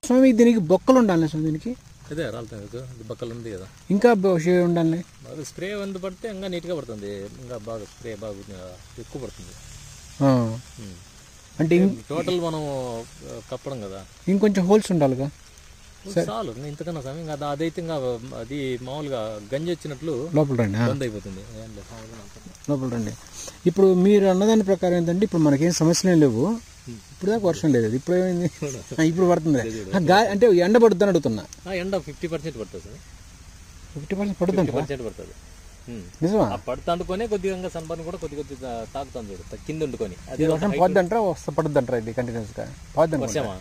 స్వామి దీనికి బొక్కలు ఉండాలి స్వామి దీనికి అదే రాలుతుంది బొక్కలు ఉంది కదా ఇంకా ఉండాలి బాగా స్ప్రే వంద పడితే ఇంకా నీట్గా పడుతుంది ఇంకా బాగా స్ప్రే బాగా ఎక్కువ పడుతుంది అంటే టోటల్ మనం కప్పడం కదా ఇంకొంచెం హోల్స్ ఉండాలిగా చాలు ఇంతకన్నా స్వామి ఇంకా అదైతే ఇంకా అది మామూలుగా గంజి వచ్చినట్లు లోపల రండి బంద్ అయిపోతుంది లోపల రండి. ఇప్పుడు మీరు అన్నదాని ప్రకారం ఏంటంటే ఇప్పుడు మనకేం సమస్యలు ఏం లేవు, ఇప్పుడు దాకా వర్షం లేదు, ఇప్పుడు ఏమైంది ఇప్పుడు పడుతుంది అంటే ఎండ పడుతుందని అడుగుతున్నా. ఎండ 50% పడుతుంది సార్, 50% పడుతుంది పడుతుంది నిజమా? పడుతూ అంటుకొని కొద్దిగా సన్బర్న్ కూడా కొద్దిగా తాకుతాను చూడు కింద వండుకొని. అది వర్షం పోద్దంటారా పడుద్దంటారా ఇది కంటిన్యూస్గా? పోద్దండి. వర్షమా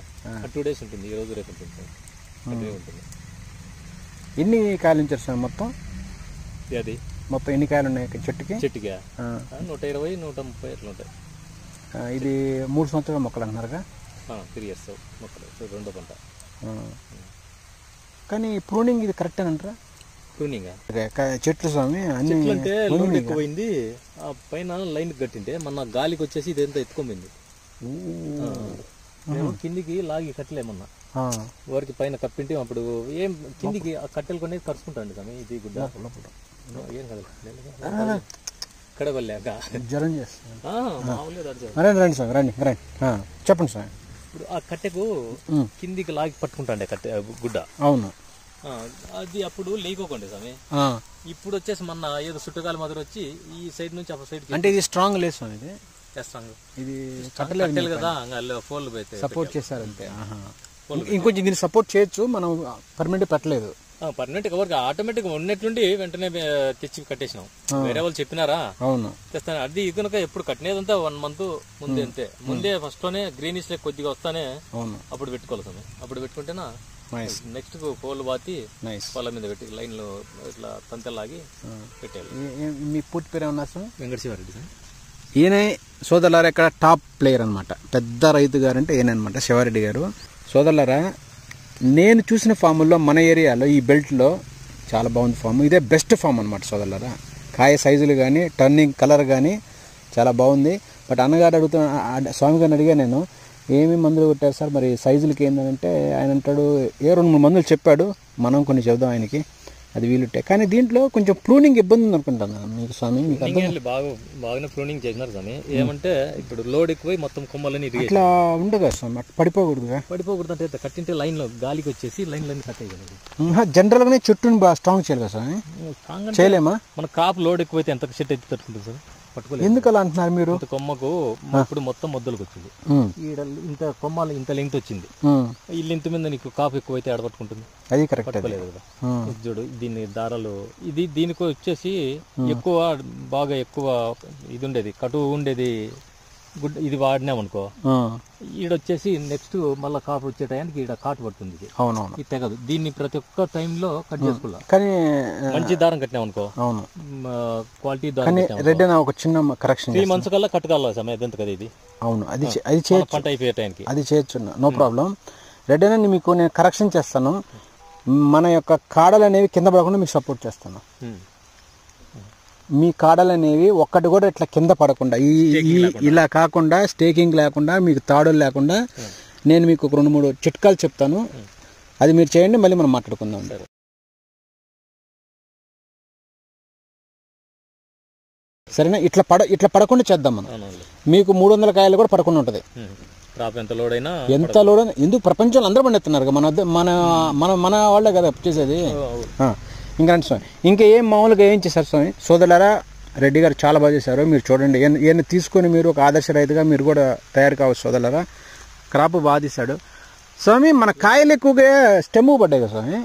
2 days ఉంటుంది, ఈ రోజు రేపు ఉంటుంది. ఎన్ని కాయలు ఉంచారు సార్ మొత్తం? అది మొత్తం ఎన్ని కాయలు ఉన్నాయి చెట్టుకి? 120, 130 అట్లా ఉంటాయి. ఇది 3 సంవత్సరాల మొక్కలు అంటున్నారుగా? 3 years మొక్కలు, రెండో పంట. కానీ ప్రూనింగ్ ఇది కరెక్ట్ అని అంటారా? ప్రూనింగ్ చెట్లు స్వామి అన్ని అంటే లోడ్ ఎక్కువైంది, ఆ పైన లైన్ కట్టింటే మన గాలికి వచ్చేసి ఇదంతా ఎత్తుకోమైంది. కిందికి లాగి కట్టలేమన్నా వారికి పైన కప్పింటే అప్పుడు ఏం కిందికి ఆ కట్టెలు కొనేది కరుచుకుంటాండి స్వామి. ఇది గుడ్డ ఏం కదా కడవల్లేక జ్వరం చేస్తాను. రండి సార్, రండి రండి, చెప్పండి సార్. ఇప్పుడు ఆ కట్టెకు కిందికి లాగి పట్టుకుంటాండే కట్టె గుడ్డ. అవును, అది అప్పుడు లేకోకండి స్వామి. ఇప్పుడు వచ్చేసి మొన్న ఏదో చుట్టుకాల మాదిరి వచ్చి ఈ సైడ్ నుంచి ఆ సైడ్ అంటే ఇది స్ట్రాంగ్ లేదు స్వామి, ఇది స్ట్రాంగ్, ఇది కట్టెలు కదా ఫోల్డ్ అయితే సపోర్ట్ చేశారంటే. ఇంకొంచెం దీన్ని సపోర్ట్ చేయొచ్చు, మనం పర్మనెంట్ పెట్టలేదు. పర్మనెంట్ ఎవరికి ఆటోమేటిక్ ఉన్నట్లుండి వెంటనే తెచ్చి కట్టేసినాం. వేరే వాళ్ళు చెప్పినారా? అవును తెస్తాను. అది కనుక ఎప్పుడు కట్టినదంతా 1 month ముందే, అంతే ముందే ఫస్ట్ లోనే గ్రీనిష్ లెక్క కొద్దిగా వస్తానే అప్పుడు పెట్టుకోవాలి స్వామి. అప్పుడు పెట్టుకుంటేనా నెక్స్ట్ పోల్ బాతి పొలం మీద పెట్టి లైన్లో ఇట్లా తంతెలాగి పెట్టాలి. మీ పూర్తి పేరు ఏమన్నా సార్? వెంకటశివారెడ్డి సార్. ఈయన సోదరులారా ఇక్కడ టాప్ ప్లేయర్ అనమాట, పెద్ద రైతు గారు అంటే ఈయన అనమాట శివారెడ్డి గారు. సోదరులారా నేను చూసిన ఫాముల్లో మన ఏరియాలో ఈ బెల్ట్లో చాలా బాగుంది ఫామ్, ఇదే బెస్ట్ ఫామ్ అనమాట సోదరులారా. కాయ సైజులు కానీ టర్నింగ్ కలర్ కానీ చాలా బాగుంది. బట్ అన్నగారు అడుగుతున్న స్వామి గారిని అడిగా నేను, ఏమేమి మందులు కొట్టారు సార్ మరి సైజులకి ఏంటంటే ఆయన అంటాడు 2-3 మందులు చెప్పాడు, మనం కొన్ని చెబుదాం ఆయనకి, అది వీలుంటే. కానీ దీంట్లో కొంచెం ప్రూనింగ్ ఇబ్బంది ఉంది అనుకుంటాను మీకు స్వామి. బాగానే ప్రూనింగ్ చేసినారు స్వామి. ఏమంటే ఇప్పుడు లోడ్ ఎక్కువై మొత్తం కొమ్మలని ఇట్లా ఉండదు స్వామి, పడిపోకూడదుగా. పడిపోకూడదు అంటే కట్టింటే లైన్ లో గాలికి వచ్చేసి లైన్ కట్ అయ్యి జనరల్ గానే చెట్టుని బాగా స్ట్రాంగ్ చేయాలి కదా స్వామి. చేయలేమా? మన కాపు లోడ్ ఎక్కువైతే ఎంత సెట్ అయితే తట్టుకుంటుంది సార్. ఎందుకు అలా అంటున్నారు మీరు? కొమ్మకు ఇప్పుడు మొత్తం మొద్దలకు వచ్చింది, ఇంత కొమ్మలు ఇంత లెంగ్త్ వచ్చింది, ఈ లెంగ్త్ మీద నీకు కాపు ఎక్కువైతే ఆడపట్టుకుంటుంది. అది కరెక్ట్ పట్టుకోలేదు కదా. చూడు దీన్ని దారాలు ఇది దీనికి వచ్చేసి ఎక్కువ బాగా ఎక్కువ ఇది ఉండేది, కటువు ఉండేది గుడ్. ఇది వాడినామనుకో ఈడొచ్చేసి నెక్స్ట్ మళ్ళీ కాపు వచ్చే టైంకి ఈడ కాటు పడుతుంది. అవునవును, ఇది తెగదు. దీన్ని ప్రతి ఒక్క టైంలో కట్ చేసుకోవాలి. కానీ మంచి దారం కట్టినామనుకో, అవును క్వాలిటీ దారం. రెడ్ అనే ఒక చిన్న కరెక్షన్ 3 months కల్లా కట్టుకోవాలి సమయం ఎంత కదా ఇది. అవును, అది చేయొచ్చు, పంట అయిపోయే టైంకి అది చేయొచ్చు, నో ప్రాబ్లం. రెడ్ అనే మీకు నేను కరెక్షన్ చేస్తాను, మన యొక్క కాడలు అనేవి కింద పడకుండా మీకు సపోర్ట్ చేస్తాను. మీ కాడలు అనేవి ఒక్కటి కూడా ఇట్లా కింద పడకుండా ఇలా కాకుండా స్టేకింగ్ లేకుండా మీకు తాడులు లేకుండా నేను మీకు ఒక 2-3 చిట్కాలు చెప్తాను, అది మీరు చేయండి, మళ్ళీ మనం మాట్లాడుకుందాం. సరేనా? ఇట్లా పడకుండా చేద్దాం మనం. మీకు 300 కాయలు కూడా పడకుండా ఉంటుంది. ఎంత లోడ్ అయినా ఎందుకు ప్రపంచంలో అందరూ పండిస్తున్నారు, మన వాళ్ళే కదా చేసేది. ఇంకా స్వామి ఇంకా ఏం మామూలుగా ఏం చేశారు స్వామి? సోదరులారా రెడ్డి గారు చాలా బాగా చేశారు, మీరు చూడండి. ఈయన తీసుకొని మీరు ఒక ఆదర్శ రైతుగా మీరు కూడా తయారు కావచ్చు సోదరులారా. క్రాప్ బాగా తీశాడు స్వామి. మన కాయలు ఎక్కువగా స్టెమ్ పడ్డాయి కదా స్వామి,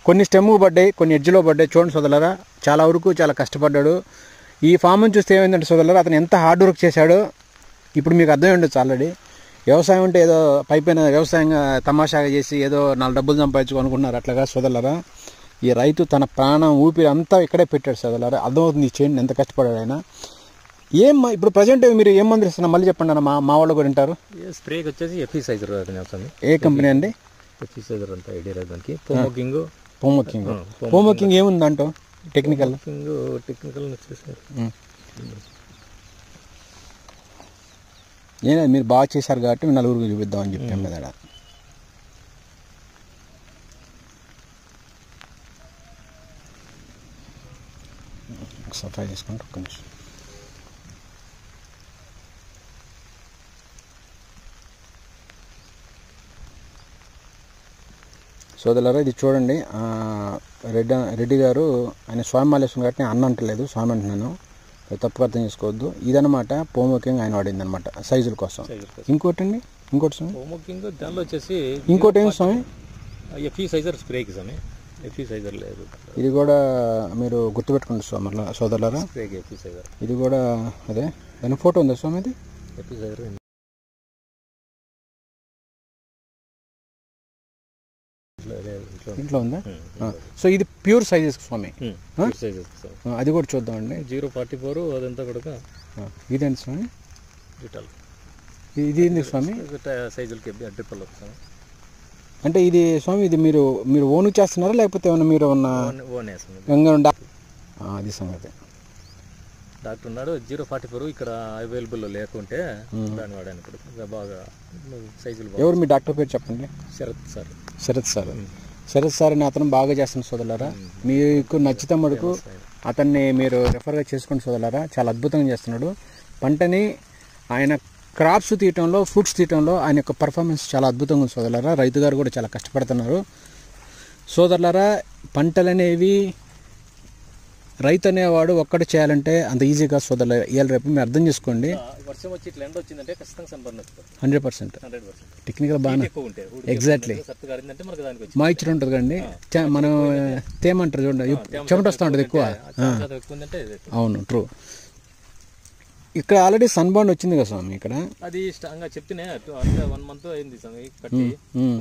కొన్ని స్టెమ్ పడ్డాయి, కొన్ని ఎడ్జ్లో పడ్డాయి. చూడండి సోదరులారా, చాలా వరకు చాలా కష్టపడ్డాడు. ఈ ఫామ్ని చూస్తే ఏమైందంటే సోదరులారా, అతను ఎంత హార్డ్ వర్క్ చేశాడో ఇప్పుడు మీకు అర్థమై ఉండొచ్చు ఆల్రెడీ. వ్యవసాయం అంటే ఏదో పైపైన వ్యవసాయంగా తమాషాగా చేసి ఏదో 4 డబ్బులు సంపాదించుకో అనుకున్నారు, అట్లాగా సోదరులారా. ఈ రైతు తన ప్రాణం ఊపిరి అంతా ఇక్కడే పెట్టాడు సోదరులారా. అర్థమవుతుంది చేయండి ఎంత కష్టపడాడు ఆయన. ఇప్పుడు ప్రజెంట్ మీరు ఏం మందులు ఇస్తున్నా మళ్ళీ చెప్పండి అన్న, మా వాళ్ళు కూడా వింటారు. స్ప్రేకి వచ్చేసి ఎఫిసైజర్. ఏ కంపెనీ అండి? ఎఫిసైజర్ అంతా ఐడియా దానికి. పోమోకింగ్ ఏముంది దాంట్లో టెక్నికల్ మీరు బాగా చేశారు కాబట్టి 4 చూపిద్దామని చెప్పాం కదా. ఒకసారి ట్రై చేసుకుంటే ఒక్క నిమిషం. సోదరులారా ఇది చూడండి, రెడ్డి గారు ఆయన స్వామి మాలేశ్వరం కాబట్టి అన్న అంటలేదు, స్వామి అంటున్నాను, తప్పుగా అర్థం చేసుకోవద్దు. ఇదనమాట పోమోకింగ్ ఆయన వాడింది అనమాట సైజుల కోసం. ఇంకోటి అండి, ఇంకోటి స్వామి పోమోకింగ్ దానిలో వచ్చేసి ఇంకోటి ఏమి స్వామి ఎఫ్ఈ సైజర్ స్ప్రేకి స్వామి, ఎఫ్ఈ సైజర్ లేదు. ఇది కూడా మీరు గుర్తుపెట్టుకోండి స్వామి సోదరులారా, స్ప్రేకి ఎఫ్ఈ సైజర్. ఇది కూడా అదే, దాని ఫోటో ఉందా స్వామి? ఇది ఎఫ్ఈ సైజర్ ఇంట్లో ఉందా? సో ఇది ప్యూర్ సైజెస్ స్వామి, అది కూడా చూద్దామండి. 044 అదంతా కూడా ఇదేంటి స్వామి? రిటల్. ఇది ఏంది స్వామి? సైజులకి ట్రిపుల్ వస్తాం. అంటే ఇది స్వామి ఇది మీరు ఓన్ చేస్తున్నారా లేకపోతే ఏమన్నా మీరు అది సంగతి. డాక్టర్ ఉన్నాడు 044 ఇక్కడ అవైలబుల్లో లేకుంటే దాన్ని వాడాను. ఇప్పుడు బాగా సైజులు. ఎవరు మీ డాక్టర్ పేరు చెప్పండి? శరత్ సార్. శరత్ సార్ అని అతను బాగా చేస్తున్న సోదరులారా, మీకు నచ్చితే మటుకు అతన్ని మీరు రెఫర్గా చేసుకోండి సోదరులారా, చాలా అద్భుతంగా చేస్తున్నాడు. పంటని ఆయన క్రాప్స్ తీయటంలో, ఫ్రూట్స్ తీయటంలో ఆయన యొక్క పర్ఫార్మెన్స్ చాలా అద్భుతంగా ఉంది సోదరులారా. రైతు గారు కూడా చాలా కష్టపడుతున్నారు సోదరులారా. పంటలు అనేవి రైతు అనేవాడు ఒక్కటి చేయాలంటే అంత ఈజీగా సోదరులు ఇవాళ రేపు మీరు అర్థం చేసుకోండి. వర్షం వచ్చి ఇట్లా ఎండ వచ్చిందంటే ఖచ్చితంగా సంబరం 100% టెక్నికల్ బాగా ఎగ్జాక్ట్లీ మాయిశ్చర్ ఉంటుంది కదండి, మనం తేమంటారు చూడండి, చెమట వస్తూ ఉంటుంది ఎక్కువ. అవును, ట్రూ. ఇక్కడ ఆల్రెడీ సన్ బాండ్ వచ్చింది కదా స్వామి, ఇక్కడ అది స్ట్రాంగ్గా చెప్తేనే 1 month అయింది కట్టి,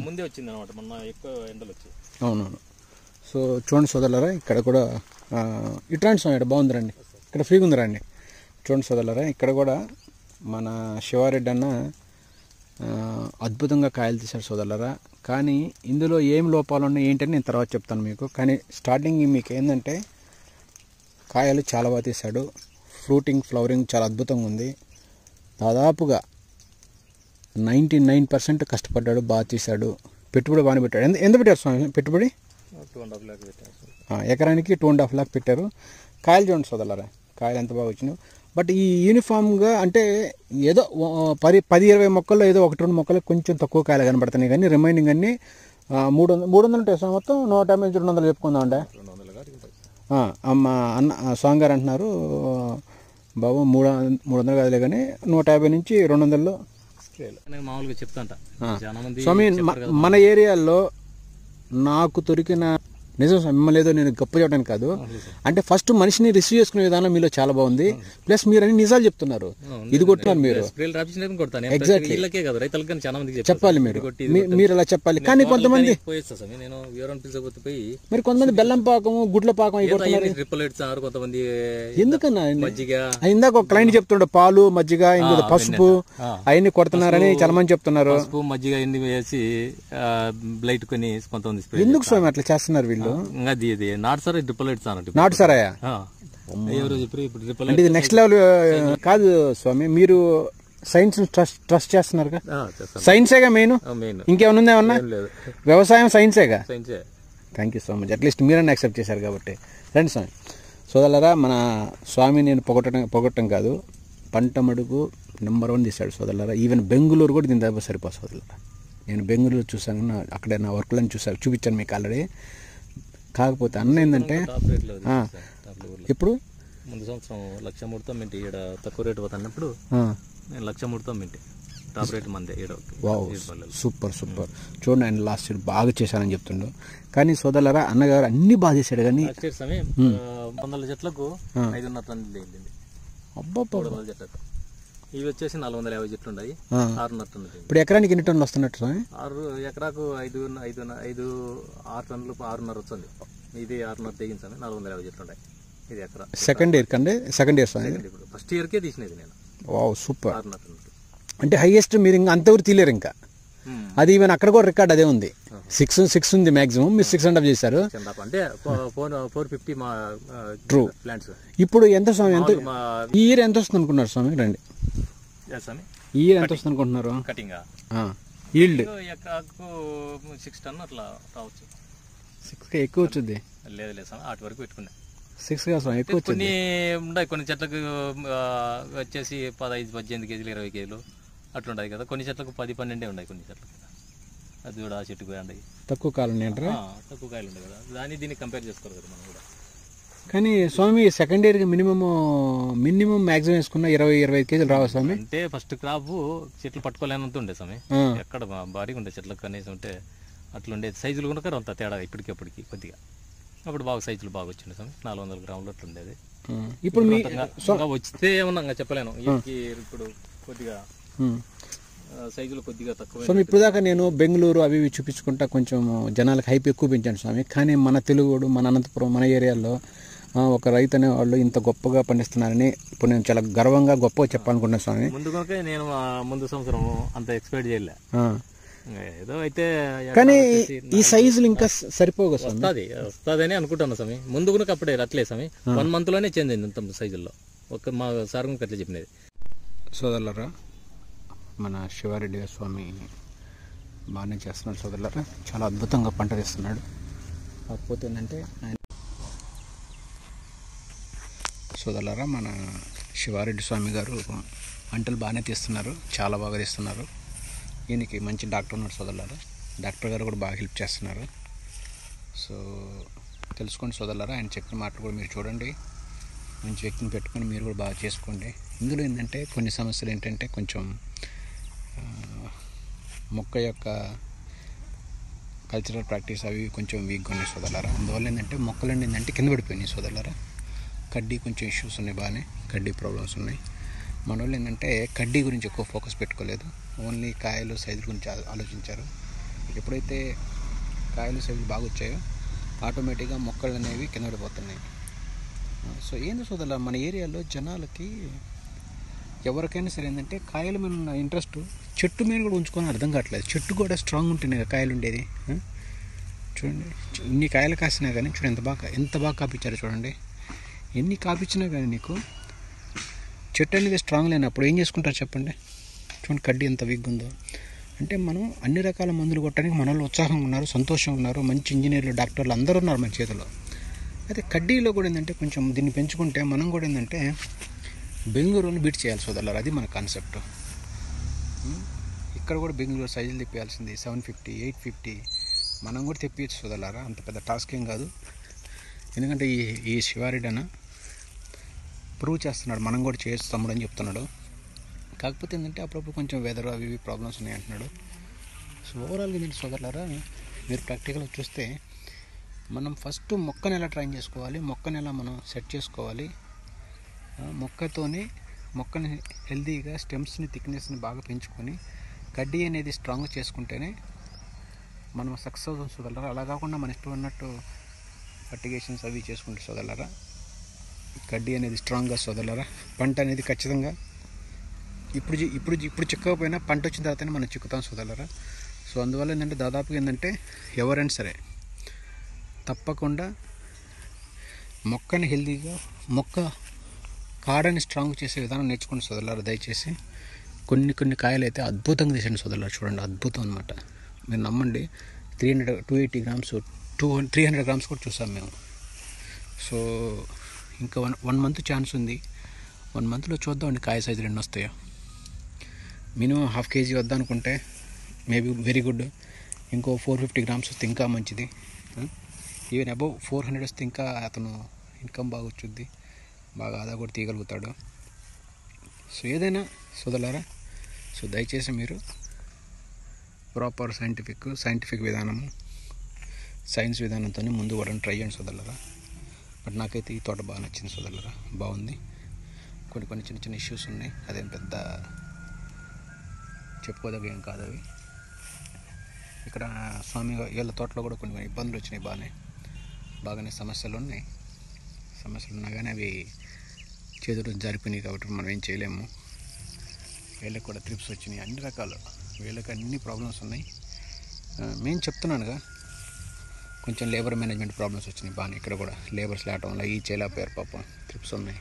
ముందే వచ్చింది అనమాట, మొన్న ఎక్కువ ఎండలు వచ్చి. అవునవును. సో చూడండి సోదరులారా, ఇక్కడ కూడా ఇట్లాంటి స్వామి ఇక్కడ బాగుంది రండి, ఇక్కడ ఫ్రీగా ఉంది రండి. చూడండి సోదరులారా, ఇక్కడ కూడా మన శివారెడ్డి అన్న అద్భుతంగా కాయలు తీశాడు సోదరులారా. కానీ ఇందులో ఏం లోపాలు ఉన్నాయి ఏంటని నేను తర్వాత చెప్తాను మీకు. కానీ స్టార్టింగ్ మీకు ఏంటంటే కాయలు చాలా బాగా తీశాడు, ఫ్లవరింగ్ చాలా అద్భుతంగా ఉంది. దాదాపుగా 99% కష్టపడ్డాడు, బాగా తీశాడు. పెట్టుబడి బాగానే పెట్టాడు. ఎంత పెట్టారు స్వామి పెట్టుబడి? 2.5 lakh పెట్టారు. ఎకరానికి 2.5 lakh పెట్టారు. కాయలు చూడండి సోదరులారా, కాయలు ఎంత బాగా వచ్చినాయి. బట్ ఈ యూనిఫామ్గా అంటే ఏదో 10-20 మొక్కల్లో ఏదో 1-2 మొక్కలు కొంచెం తక్కువ కాయలు కనబడుతున్నాయి, కానీ రిమైనింగ్ అన్నీ 300 ఉంటాయి సార్. మొత్తం 150-200 చెప్పుకుందాం అండి. అమ్మ అన్న స్వామి గారు అంటున్నారు బాబు 300 కాదులే కానీ 150 నుంచి 200లో మామూలుగా చెప్తాంట. స్వామి మన ఏరియాలో నాకు దొరికిన నిజం మిమ్మల్ని ఏదో నేను గొప్ప చెప్పడానికి కాదు, అంటే ఫస్ట్ మనిషిని రిసీవ్ చేసుకునే విధానం మీలో చాలా బాగుంది. ప్లస్ మీరు అన్ని నిజాలు చెప్తున్నారు, ఇది కొట్టినారు మీరు. ఎగ్జాక్ట్లీ చెప్పాలి మీరు అలా చెప్పాలి. కానీ కొంతమంది మరి కొంతమంది బెల్లం పాకము, గుడ్ల పాకం ఎందుకన్నా? ఇందాక ఒక క్లయింట్ చెప్తుండే పాలు, మజ్జిగ, ఇంకా పసుపు అవన్నీ కొడుతున్నారని చాలా మంది చెప్తున్నారు. మజ్జిగ వేసి బ్లైట్ కొని కొంతమంది ఎందుకు స్వామి అట్లా చేస్తున్నారు వీళ్ళు? నాటు సారాయా అంటే ఇది నెక్స్ట్ లెవెల్ కాదు స్వామి. మీరు సైన్స్ ట్రస్ట్ చేస్తున్నారు కదా, సైన్సేగా మెయిన్, ఇంకేమన్నా ఉందా? ఏమన్నా వ్యవసాయం సైన్సేగా. Thank you so much, at least మీరన్నా యాక్సెప్ట్ చేశారు కాబట్టి. రండి స్వామి. సోదరులారా, మన స్వామి నేను పొగట్టం కాదు, పంట మడుగు నెంబర్ 1 తీశాడు సోదరులారా. ఈవెన్ బెంగళూరు కూడా దీని దగ్గర సరిపోదు సోదరులారా. నేను బెంగళూరు చూసాను, అక్కడ నా వర్క్లను చూపించాను మీకు ఆల్రెడీ. కాకపోతే అన్న ఏంటంటే ఇప్పుడు ముందు సంవత్సరం 1,03,000 మింటి, ఇక్కడ తక్కువ రేటు పోతున్నప్పుడు నేను 1,03,000 మింటి టాప్ రేట్ మంది. Wow, super. చూడండి, ఆయన లాస్ట్ ఇయర్ బాగా చేశానని చెప్తుండు. కానీ సోదరులారా, అన్నగారు అన్ని బాగా చేశాడు. కానీ 100 చెట్లకు 5.5 టన్నులు వెళ్ళింది. అబ్బా, 400 చెట్లకు. ఇవి వచ్చేసి 450 చెట్లు ఉన్నాయి, 6.5 టన్నులు. ఇప్పుడు ఎకరానికి ఎన్ని టన్నులు వస్తున్నట్టు? 6 ఎకరాకు 6 టన్నులు 6.5 వస్తుంది. ఇది 6.5 తెగింది సార్. 450 చెట్లు ఉన్నాయి. ఇది ఎకరా. సెకండ్ ఇయర్ ఫస్ట్ ఇయర్కే తీసినది నేను. Wow, super. 6.5 టన్నులు అంటే హైయెస్ట్. మీరు ఇంకా అంతవరకు తీయలేరు ఇంకా. అది ఈవెన్ అక్కడ కూడా రికార్డ్ అదే ఉంది, 6 ఉంది మాక్సిమం. మీరు 6.5 చేశారు అంటే 450 మా ట్రూ ప్లాంట్స్. ఇప్పుడు ఎంత స్వామి, ఎంత ఈ ఇయర్ ఎంత వస్తుంది అనుకున్నారు స్వామి? రండి, ఈ ఇయర్ ఎంత వస్తుంది అనుకుంటున్నారు? కటింగ్ ఈల్డ్ ఎకరాకు 6 టన్ను అట్లా రావచ్చు. 6 ఎక్కువ వచ్చింది. లేదు స్వామి, 8 వరకు పెట్టుకున్నా. 6 కాదు స్వామి, ఎక్కువ కొన్ని ఉన్నాయి. కొన్ని చెట్లకు వచ్చేసి 15-18 కేజీలు 20 కేజీలు అట్లుంటాయి కదా. కొన్ని చెట్లకు 10-12 ఉన్నాయి. కొన్ని చెట్లకు అది కూడా ఆ చెట్టుకు ఉన్నాయి, తక్కువ కాలం అంటారా? తక్కువ కాయలు ఉన్నాయి కదా, దాన్ని దీన్ని కంపేర్ చేసుకోరు కదా మనం కూడా. కానీ స్వామి సెకండ్ ఇయర్కి మినిమం మ్యాక్సిమం వేసుకున్న 20-25 కేజీలు రావు స్వామి. అంటే ఫస్ట్ క్రాప్ చెట్లు పట్టుకోలేనంత ఉండే స్వామి, ఎక్కడ భారీగా ఉండే చెట్లకు కనీసం ఉంటే అట్లుండే సైజులు కూడా అంత తేడా ఇప్పటికి కొద్దిగా. అప్పుడు బాగా సైజులు బాగా వచ్చిండే స్వామి, 400 గ్రాములు అట్లా ఉండేది. ఇప్పుడు వచ్చితే ఏమన్నా చెప్పలేను, ఇప్పుడు కొద్దిగా సైజులు కొద్దిగా తక్కువ. స్వామి ఇప్పుడు దాకా నేను బెంగళూరు అవి ఇవి చూపించుకుంటా కొంచెం జనాలకు హైప్ ఎక్కువ పెంచాను స్వామి. కానీ మన తెలుగుడు, మన అనంతపురం, మన ఏరియాలో ఒక రైతు అనే వాళ్ళు ఇంత గొప్పగా పండిస్తున్నారని ఇప్పుడు నేను చాలా గొప్పగా చెప్పాలనుకుంటున్నాను స్వామి. ముందుగా నేను ముందు సంవత్సరం అంత ఎక్స్పెక్ట్ చేయలే ఏదో అయితే, కానీ ఈ సైజులు ఇంకా సరిపోగా వస్తుందని అనుకుంటున్నా స్వామి. ముందు కూడా అప్పుడే అట్లే స్వామి, 1 month లోనే చేంజ్ అయింది అంత సైజుల్లో. మా సార్ అట్లా చెప్పినది. సోదరులారా, మన శివారెడ్డి గారి స్వామి బాగానే చేస్తున్నాడు సోదరులారా, చాలా అద్భుతంగా పంట తీస్తున్నాడు. కాకపోతే ఏంటంటే సోదరులారా, మన శివారెడ్డి స్వామి గారు పంటలు బాగానే తీస్తున్నారు, చాలా బాగా తీస్తున్నారు. ఈయనకి మంచి డాక్టర్ ఉన్నాడు సోదరులారా, డాక్టర్ గారు కూడా బాగా హెల్ప్ చేస్తున్నారు. సో తెలుసుకోండి సోదరులారా, ఆయన చెప్పిన మాటలు కూడా మీరు చూడండి, మంచి వ్యక్తిని పెట్టుకొని మీరు కూడా బాగా చేసుకోండి. ఇందులో ఏంటంటే కొన్ని సమస్యలు ఏంటంటే కొంచెం మొక్క యొక్క కల్చరల్ ప్రాక్టీస్ అవి కొంచెం వీక్గా ఉన్నాయి సోదరులారా. అందువల్ల ఏంటంటే మొక్కలన్నీ ఏంటంటే కింద పడిపోయినాయి సోదరులారా. కడ్డీ కొంచెం ఇష్యూస్ ఉన్నాయి, బాగానే కడ్డీ ప్రాబ్లమ్స్ ఉన్నాయి. మన వాళ్ళు ఏంటంటే కడ్డీ గురించి ఎక్కువ ఫోకస్ పెట్టుకోలేదు, ఓన్లీ కాయలు సైజుల గురించి ఆలోచించారు. ఎప్పుడైతే కాయలు సైజులు బాగా వచ్చాయో ఆటోమేటిక్గా మొక్కలు అనేవి కింద పడిపోతున్నాయి. సో ఏంది సోదరులారా, మన ఏరియాలో జనాలకి ఎవరికైనా సరే ఏంటంటే కాయల మీద ఉన్న ఇంట్రెస్ట్ చెట్టు మీద కూడా ఉంచుకొని అర్థం కావట్లేదు. చెట్టు కూడా స్ట్రాంగ్ ఉంటేనే కాయలు ఉండేది. చూడండి, ఇన్ని కాయలు కాసినా కానీ చూడండి ఎంత బాగా కాపించారు చూడండి. ఎన్ని కాపించినా కానీ నీకు చెట్టు అనేది స్ట్రాంగ్ లేనప్పుడు ఏం చేసుకుంటారు చెప్పండి. చూడండి కడ్డీ ఎంత వీక్గా ఉందో. అంటే మనం అన్ని రకాల మందులు కొట్టడానికి మన వాళ్ళు ఉత్సాహంగా ఉన్నారు, సంతోషంగా ఉన్నారు, మంచి ఇంజనీర్లు, డాక్టర్లు అందరూ ఉన్నారు మన చేతిలో. అయితే కడ్డీలో కూడా ఏంటంటే కొంచెం దీన్ని పెంచుకుంటే మనం కూడా ఏంటంటే బెంగళూరుని బీట్ చేయాలి సోదరులారా, అది మన కాన్సెప్ట్. ఇక్కడ కూడా బెంగళూరు సైజులు తెప్పియాల్సింది 750, 850 మనం కూడా తెప్పించు సోదరులారా, అంత పెద్ద టాస్క్ ఏం కాదు. ఎందుకంటే ఈ శివారెడ్డి అన్న ప్రూవ్ చేస్తున్నాడు, మనం కూడా చేయొచ్చు తమ్ముడు అని చెప్తున్నాడు. కాకపోతే ఏంటంటే అప్పుడప్పుడు కొంచెం వెదర్ అవి ఇవి ప్రాబ్లమ్స్ ఉన్నాయి అంటున్నాడు. సో ఓవరాల్గా ఏంటంటే సోదరులారా, మీరు ప్రాక్టికల్గా చూస్తే మనం ఫస్ట్ మొక్కను ఎలా ట్రైన్ చేసుకోవాలి, మొక్కను ఎలా మనం సెట్ చేసుకోవాలి, మొక్కని హెల్తీగా స్టెమ్స్ని థిక్నెస్ని బాగా పెంచుకొని కడ్డీ అనేది స్ట్రాంగ్ చేసుకుంటేనే మనం సక్సెస్ అవుతాం సోదరులారా. అలా కాకుండా మన ఇష్టం ఉన్నట్టు ఫర్టిగేషన్స్ అవి చేసుకుంటే సోదరులారా కడ్డీ అనేది స్ట్రాంగ్గా సోదరులారా పంట అనేది ఖచ్చితంగా ఇప్పుడు చిక్కకపోయినా పంట వచ్చిన తర్వాతనే మనం చిక్కుతాం సోదరులారా. సో అందువల్ల ఏంటంటే దాదాపుగా ఏంటంటే ఎవరైనా సరే తప్పకుండా మొక్కని హెల్తీగా కాడని స్ట్రాంగ్ చేసే విధానం నేర్చుకోండి సోదరులారా. దయచేసి కొన్ని కాయలు అయితే అద్భుతంగా తీసండి సోదరులారా, చూడండి అద్భుతం అనమాట. మీరు నమ్మండి, 280 గ్రామ్స్ 300 గ్రామ్స్ కూడా చూసాం మేము. సో ఇంకా 1 month ఛాన్స్ ఉంది. 1 monthలో చూద్దామండి కాయ సైజులు ఎన్ని వస్తాయో. మినిమం 1/2 kg వద్దనుకుంటే మేబీ వెరీ గుడ్. ఇంకో 450 గ్రామ్స్ వస్తే ఇంకా మంచిది. ఈవెన్ అబౌవ్ 400 వస్తే ఇంకా అతను ఇన్కమ్ బాగా వచ్చుద్ది, బాగా ఆదా కూడా తీయగలుగుతాడు. సో ఏదైనా సోదరులారా, సో దయచేసి మీరు ప్రాపర్ సైంటిఫిక్ విధానము, సైన్స్ విధానంతో ముందు కూడా ట్రై చేయండి సోదరులారా. బట్ నాకైతే ఈ తోట బాగా నచ్చింది సోదరులారా, బాగుంది. కొన్ని చిన్న ఇష్యూస్ ఉన్నాయి, అదేం పెద్ద చెప్పుకోదగ్గ ఏం కాదు అవి. ఇక్కడ స్వామి వీళ్ళ తోటలో కూడా కొన్ని ఇబ్బందులు వచ్చినాయి, బాగానే సమస్యలు ఉన్నాయి కానీ అవి చేతులు జారిపోయినాయి కాబట్టి మనం ఏం చేయలేము. వీళ్ళకి కూడా ట్రిప్స్ వచ్చినాయి, అన్ని రకాలు వీళ్ళకి అన్ని ప్రాబ్లమ్స్ ఉన్నాయి. మేము చెప్తున్నానుగా కొంచెం లేబర్ మేనేజ్మెంట్ ప్రాబ్లమ్స్ వచ్చినాయి బాగానే. ఇక్కడ కూడా లేబర్స్ లేటం వల్ల ఈ చేయలేకపోయారు పాపం, ట్రిప్స్ ఉన్నాయి.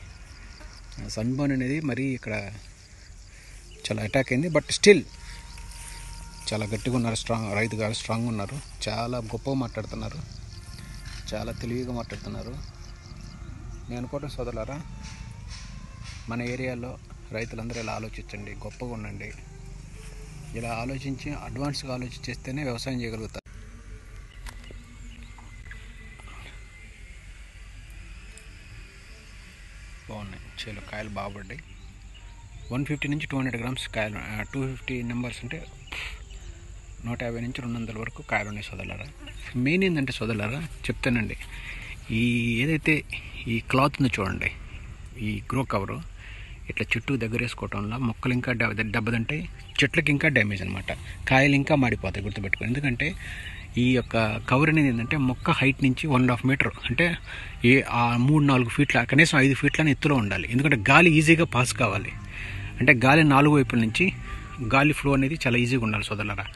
సన్బర్న్ అనేది మరీ ఇక్కడ చాలా అటాక్ అయింది. బట్ స్టిల్ చాలా గట్టిగా ఉన్నారు, రైతు గారు స్ట్రాంగ్ ఉన్నారు, చాలా గొప్పగా మాట్లాడుతున్నారు, చాలా తెలివిగా మాట్లాడుతున్నారు. నేను అనుకోవటం సోదరులారా, మన ఏరియాలో రైతులందరూ ఇలా ఆలోచించండి, గొప్పగా ఉండండి. ఇలా ఆలోచించి అడ్వాన్స్గా ఆలోచించేస్తేనే వ్యవసాయం చేయగలుగుతారు. బాగున్నాయి చేలు, కాయలు బాగుపడ్డాయి. 150 నుంచి 200 గ్రామ్స్ కాయలు, 250 నెంబర్స్ అంటే 150 నుంచి 200 వరకు కాయలు ఉన్నాయి సోదరులారా. మెయిన్ ఏంటంటే సోదరులారా చెప్తానండి, ఈ ఏదైతే ఈ క్లాత్ ఉందో చూడండి, ఈ గ్రో కవరు ఇట్లా చుట్టూ దగ్గర వేసుకోవటం వల్ల మొక్కలు ఇంకా దెబ్బతింటాయి, చెట్లకి ఇంకా డ్యామేజ్ అనమాట, కాయలు ఇంకా మాడిపోతాయి. గుర్తుపెట్టుకోండి. ఎందుకంటే ఈ యొక్క కవర్ అనేది ఏంటంటే మొక్క హైట్ నుంచి 1.5 మీటర్ అంటే 3-4 ఫీట్ల, కనీసం 5 ఫీట్ల ఎత్తులో ఉండాలి. ఎందుకంటే గాలి ఈజీగా పాస్ కావాలి. అంటే గాలి 4 వైపుల నుంచి గాలి ఫ్లో అనేది చాలా ఈజీగా ఉండాలి సోదరులారా.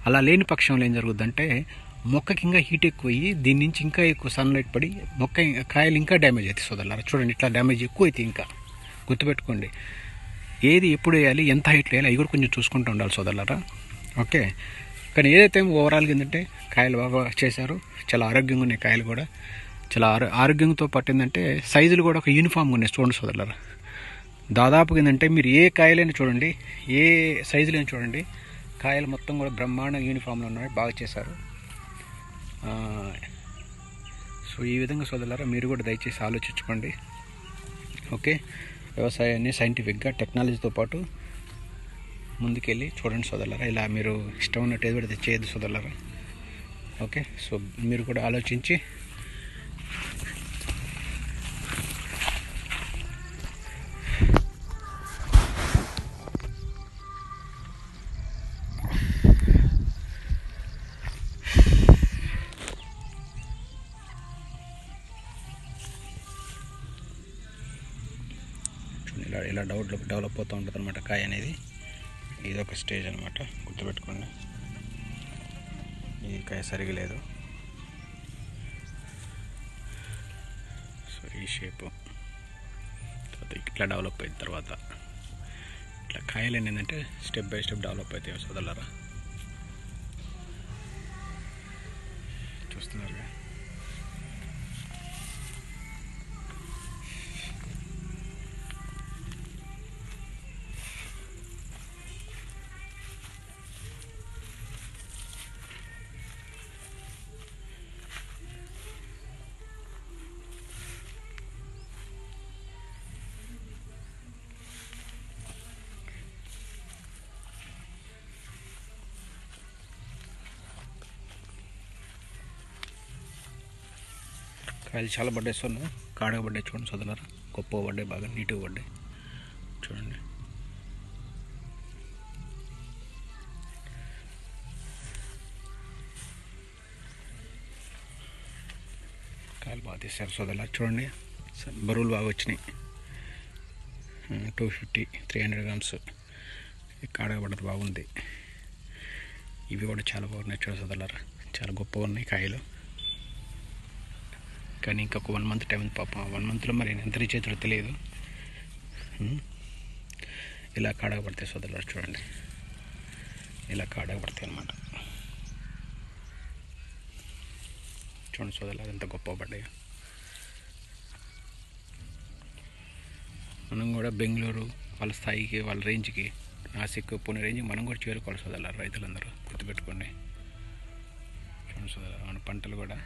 అలా లేని పక్షంలో ఏం జరుగుతుందంటే మొక్కకి ఇంకా హీట్ ఎక్కువ అయ్యి దీని నుంచి ఇంకా ఎక్కువ సన్లైట్ పడి కాయలు ఇంకా డ్యామేజ్ అవుతాయి సోదరులారా. చూడండి, ఇట్లా డ్యామేజ్ ఎక్కువ అవుతాయి. ఇంకా గుర్తుపెట్టుకోండి, ఏది ఎప్పుడు వేయాలి, ఎంత హైట్లో వేయాలి, అవి కూడా కొంచెం చూసుకుంటూ ఉండాలి సోదరులారా. ఓకే. కానీ ఏదైతే ఓవరాల్గా ఏంటంటే కాయలు బాగా చేశారు, చాలా ఆరోగ్యంగా ఉన్నాయి. కాయలు కూడా చాలా ఆరోగ్యంతో పట్టిందంటే సైజులు కూడా ఒక యూనిఫామ్గా ఉన్నాయి. చూడండి సోదరులారా, దాదాపుగా ఏంటంటే మీరు ఏ కాయలైనా చూడండి, ఏ సైజులైనా చూడండి, కాయలు మొత్తం కూడా బ్రహ్మాండ యూనిఫామ్లో ఉన్నాయి, బాగా చేశారు. సో ఈ విధంగా సోదరులారా మీరు కూడా దయచేసి ఆలోచించుకోండి. ఓకే, వ్యవసాయాన్ని సైంటిఫిక్గా టెక్నాలజీతో పాటు ముందుకెళ్ళి చూడండి సోదరులారా. ఇలా మీరు ఇష్టం ఉన్నట్టు ఏది పడితే చేయొద్దు సోదరులారా. ఓకే, సో మీరు కూడా ఆలోచించి ఇలా డెవలప్ అవుతూ ఉంటుంది అనమాట కాయ అనేది. ఇదొక స్టేజ్ అనమాట, గుర్తుపెట్టుకోండి. ఈ కాయ సరిగా లేదు, సో ఈ షేపు తర్వాత ఇట్లా డెవలప్ అయిన తర్వాత ఇట్లా కాయలు ఏంటంటే స్టెప్ బై స్టెప్ డెవలప్ అవుతాయి సోదరులారా. చూస్తున్నారుగా. కాయలు చాలా పడ్డాయి సార్, కాడగా పడ్డాయి. చూడండి సోదరులారా, గొప్పగా పడ్డాయి, బాగా నీట్గా పడ్డాయి. చూడండి, కాయలు బాగా తీశారు సోదరులారా. చూడండి, బరువులు బాగా వచ్చినాయి. 250-300 గ్రామ్స్ కాడగా పడ్డది బాగుంది. ఇవి కూడా చాలా బాగున్నాయి. చూడండి సోదరులారా, చాలా గొప్పగా ఉన్నాయి కాయలు. కానీ ఇంకొక 1 మంత్ టైం ఉంది పాపం. 1 మంత్లో మరి ఎంత రీచ్ అవుతుందో తెలియదు. ఇలా కాడగా పడతాయి సోదరులారా. చూడండి, ఇలా కాడగా పడతాయి అన్నమాట. చూడండి సోదరులారా, ఎంత గొప్ప పడ్డాయి. మనం కూడా బెంగళూరు వాళ్ళ స్థాయికి, వాళ్ళ రేంజ్కి, నాసిక్, పూణె రేంజ్కి మనం కూడా చేరుకోవాలి సోదరులారా. రైతులందరూ గుర్తుపెట్టుకోండి. చూడండి సోదరులారా, మన పంటలు కూడా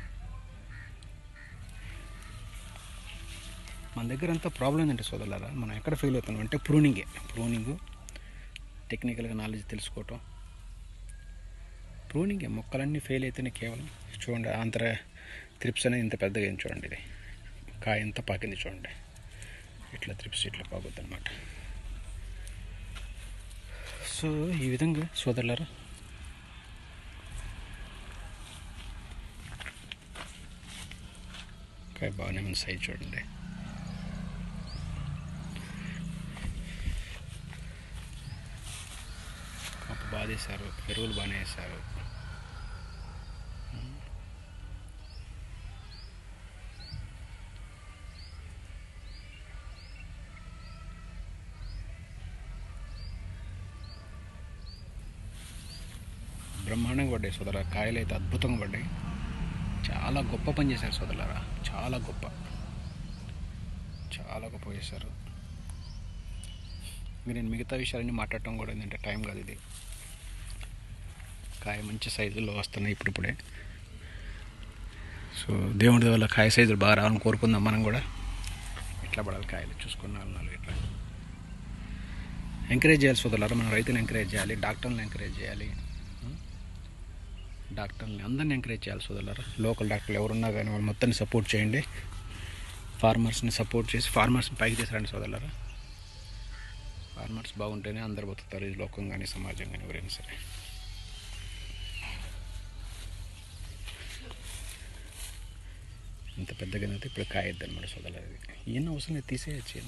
మన దగ్గర అంతా ప్రాబ్లం ఏంటంటే సోదరులారా, మనం ఎక్కడ ఫెయిల్ అవుతున్నాం అంటే ప్రూనింగ్ టెక్నికల్గా నాలెడ్జ్ తెలుసుకోవటం, ప్రూనింగే. మొక్కలన్నీ ఫెయిల్ అయితేనే కేవలం చూడండి ఆంధ్ర త్రిప్స్ అనేది ఇంత పెద్దగా అయింది. చూడండి, ఇది కాయ ఎంత పాకింది చూడండి. ఇట్లా త్రిప్స్ ఇట్లా పాకుద్ది అనమాట. సో ఈ విధంగా సోదరులారా కాయ బాగానే మన సైజ్ చూడండి. బాగా వేశారు, ఎరువులు బాగానే వేశారు. బ్రహ్మాండంగా పడ్డాయి సోదరా. కాయలు అయితే అద్భుతంగా పడ్డాయి. చాలా గొప్ప పని చేశారు సోదరులారా, చాలా గొప్ప. చాలా గొప్ప చేశారు. నేను మిగతా విషయాలన్నీ మాట్లాడటం కూడా ఏంటంటే టైం కాదు. ఇది కాయ మంచి సైజుల్లో వస్తున్నాయి ఇప్పుడిప్పుడే. సో దేవుడి వల్ల కాయ సైజులు బాగా రావాలని కోరుకుందాం. మనం కూడా ఇట్లా పడాలి కాయలు చూసుకున్నాను. ఇట్లా ఎంకరేజ్ చేయాలి సోదరులారా. మనం రైతులను ఎంకరేజ్ చేయాలి, డాక్టర్లను ఎంకరేజ్ చేయాలి, డాక్టర్ని అందరిని ఎంకరేజ్ చేయాలి సోదరులారా. లోకల్ డాక్టర్లు ఎవరున్నా కానీ వాళ్ళు మొత్తాన్ని సపోర్ట్ చేయండి. ఫార్మర్స్ని సపోర్ట్ చేసి ఫార్మర్స్ని పైకి తీసుకురండి సోదరులారా. ఫార్మర్స్ బాగుంటేనే అందరు బతుకుతారు, ఈ లోకం కానీ సమాజం కానీ ఎవరైనా సరే. ఇంత పెద్దగా అయితే ఇప్పుడు కాయద్దు అనమాట సోదరులారా. ఇది ఈయన అవసరం లేదు, తీసేయచ్చు.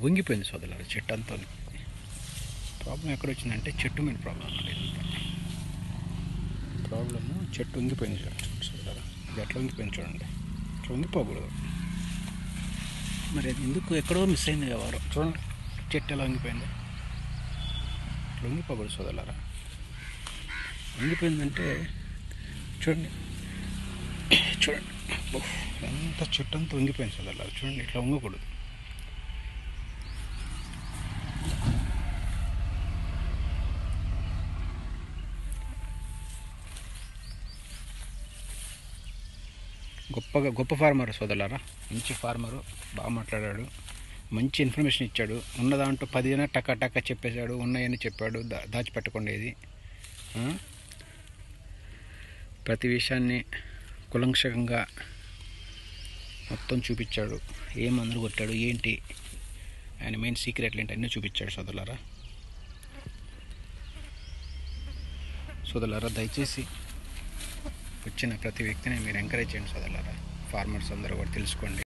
వంగిపోయింది సోదరులారా చెట్టు అంతా. ప్రాబ్లం ఎక్కడ వచ్చిందంటే చెట్టు మీద ప్రాబ్లం అన్నమాట. ప్రాబ్లము చెట్టు వంగిపోయింది సోదరులారా. ఇది ఎట్లా వంగిపోయింది చూడండి. ఇట్లా వంగిపోకూడదు. మరి అది ఎందుకు ఎక్కడో మిస్ అయింది ఎవరో చూడండి. చెట్టు ఎలా వంగిపోయింది. ఇట్లా వంగిపోకూడదు సోదరులారా. వంగిపోయిందంటే చూడండి చూడండి ఎంత చెట్టు అంతా వంగిపోయింది సోదరులారా. చూడండి ఇట్లా వంగకూడదు. గొప్ప ఫార్మర్ సోదరులారా. మంచి ఫార్మరు, బాగా మాట్లాడాడు, మంచి ఇన్ఫర్మేషన్ ఇచ్చాడు. ఉన్న దాంట్లో 10 టక్క చెప్పేశాడు, ఉన్నాయని చెప్పాడు, దాచిపెట్టకుండేది. ప్రతి విషయాన్ని కులంక్షకంగా మొత్తం చూపించాడు. ఏం అందరూ కొట్టాడు ఏంటి, ఆయన మెయిన్ సీక్రెట్లు ఏంటి అన్నీ చూపించాడు సోదరులారా. దయచేసి వచ్చిన ప్రతి వ్యక్తిని మీరు ఎంకరేజ్ చేయండి సోదరులారా. ఫార్మర్స్ అందరూ కూడా తెలుసుకోండి.